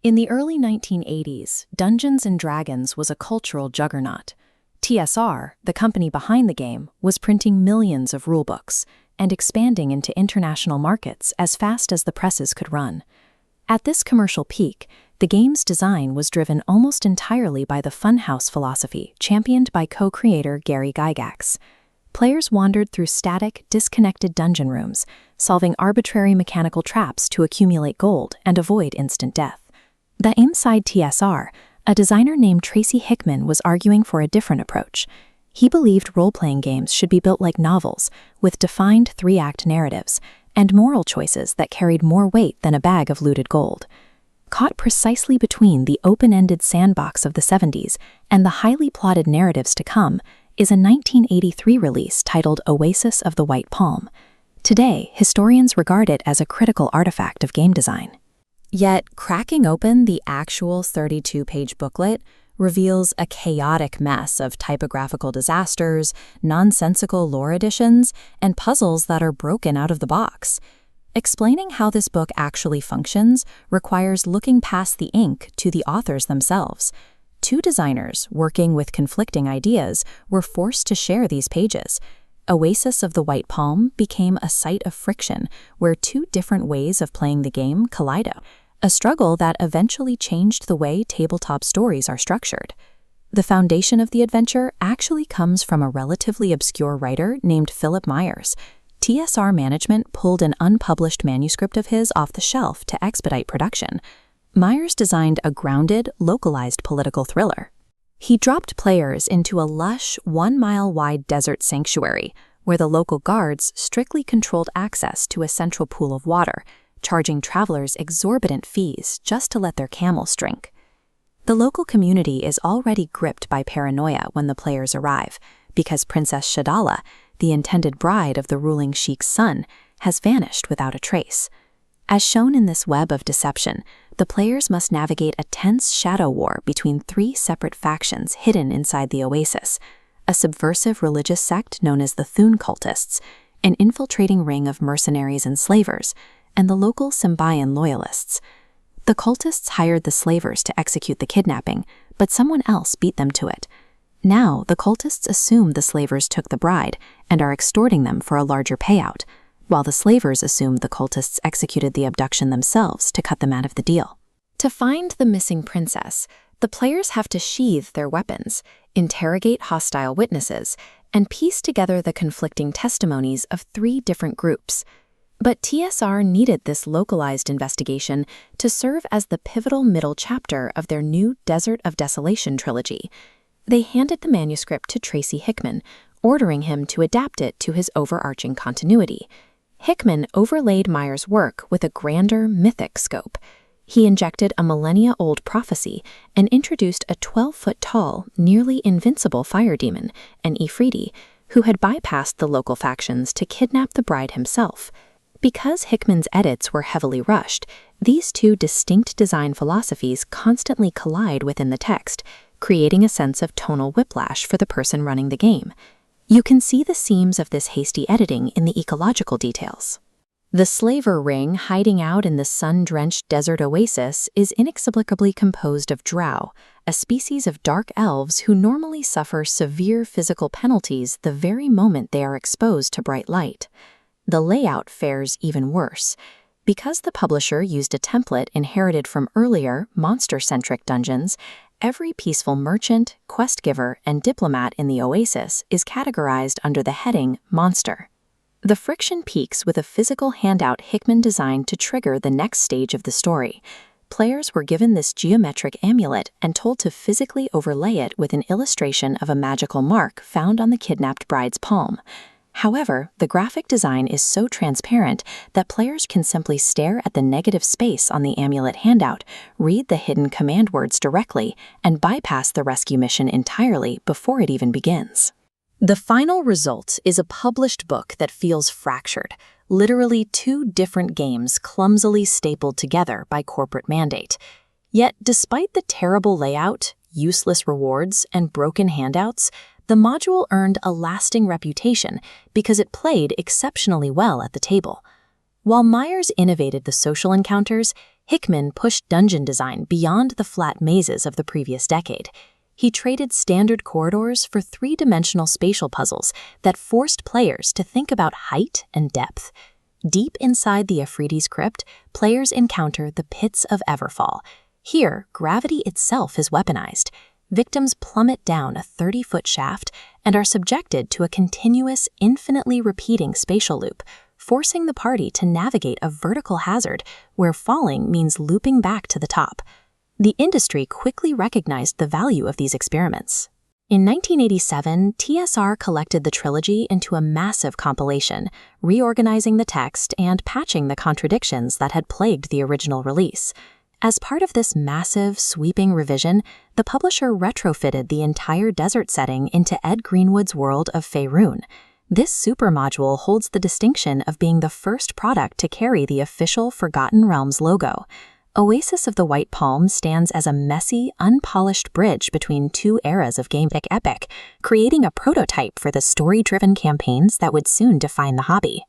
In the early 1980s, Dungeons & Dragons was a cultural juggernaut. TSR, the company behind the game, was printing millions of rulebooks and expanding into international markets as fast as the presses could run. At this commercial peak, the game's design was driven almost entirely by the funhouse philosophy championed by co-creator Gary Gygax. Players wandered through static, disconnected dungeon rooms, solving arbitrary mechanical traps to accumulate gold and avoid instant death. Inside TSR, a designer named Tracy Hickman was arguing for a different approach. He believed role-playing games should be built like novels, with defined three-act narratives, and moral choices that carried more weight than a bag of looted gold. Caught precisely between the open-ended sandbox of the 70s and the highly plotted narratives to come is a 1983 release titled Oasis of the White Palm. Today, historians regard it as a critical artifact of game design. Yet, cracking open the actual 32-page booklet reveals a chaotic mess of typographical disasters, nonsensical lore additions, and puzzles that are broken out of the box. Explaining how this book actually functions requires looking past the ink to the authors themselves. Two designers, working with conflicting ideas, were forced to share these pages. Oasis of the White Palm became a site of friction where two different ways of playing the game collided, a struggle that eventually changed the way tabletop stories are structured. The foundation of the adventure actually comes from a relatively obscure writer named Philip Meyers. TSR management pulled an unpublished manuscript of his off the shelf to expedite production. Meyers designed a grounded, localized political thriller. He dropped players into a lush, 1-mile-wide desert sanctuary, where the local guards strictly controlled access to a central pool of water, charging travelers exorbitant fees just to let their camels drink. The local community is already gripped by paranoia when the players arrive, because Princess Shadala, the intended bride of the ruling sheik's son, has vanished without a trace. As shown in this web of deception, the players must navigate a tense shadow war between three separate factions hidden inside the Oasis: a subversive religious sect known as the Thun cultists, an infiltrating ring of mercenaries and slavers, and the local Symbian loyalists. The cultists hired the slavers to execute the kidnapping, but someone else beat them to it. Now, the cultists assume the slavers took the bride and are extorting them for a larger payout, while the slavers assume the cultists executed the abduction themselves to cut them out of the deal. To find the missing princess, the players have to sheathe their weapons, interrogate hostile witnesses, and piece together the conflicting testimonies of three different groups. But TSR needed this localized investigation to serve as the pivotal middle chapter of their new Desert of Desolation trilogy. They handed the manuscript to Tracy Hickman, ordering him to adapt it to his overarching continuity. Hickman overlaid Meyers' work with a grander, mythic scope. He injected a millennia-old prophecy and introduced a 12-foot-tall, nearly invincible fire demon, an Ifriti, who had bypassed the local factions to kidnap the bride himself. Because Hickman's edits were heavily rushed, these two distinct design philosophies constantly collide within the text, creating a sense of tonal whiplash for the person running the game. You can see the seams of this hasty editing in the ecological details. The slaver ring hiding out in the sun-drenched desert oasis is inexplicably composed of drow, a species of dark elves who normally suffer severe physical penalties the very moment they are exposed to bright light. The layout fares even worse. Because the publisher used a template inherited from earlier, monster-centric dungeons, every peaceful merchant, quest-giver, and diplomat in the Oasis is categorized under the heading Monster. The friction peaks with a physical handout Hickman designed to trigger the next stage of the story. Players were given this geometric amulet and told to physically overlay it with an illustration of a magical mark found on the kidnapped bride's palm. However, the graphic design is so transparent that players can simply stare at the negative space on the amulet handout, read the hidden command words directly, and bypass the rescue mission entirely before it even begins. The final result is a published book that feels fractured, literally two different games clumsily stapled together by corporate mandate. Yet, despite the terrible layout, useless rewards, and broken handouts, the module earned a lasting reputation because it played exceptionally well at the table. While Meyers innovated the social encounters, Hickman pushed dungeon design beyond the flat mazes of the previous decade. He traded standard corridors for three-dimensional spatial puzzles that forced players to think about height and depth. Deep inside the Afridi's crypt, players encounter the pits of Everfall. Here, gravity itself is weaponized. Victims plummet down a 30-foot shaft and are subjected to a continuous, infinitely repeating spatial loop, forcing the party to navigate a vertical hazard where falling means looping back to the top. The industry quickly recognized the value of these experiments. In 1987, TSR collected the trilogy into a massive compilation, reorganizing the text and patching the contradictions that had plagued the original release. As part of this massive, sweeping revision, the publisher retrofitted the entire desert setting into Ed Greenwood's world of Faerun. This supermodule holds the distinction of being the first product to carry the official Forgotten Realms logo. Oasis of the White Palm stands as a messy, unpolished bridge between two eras of gaming epic, creating a prototype for the story-driven campaigns that would soon define the hobby.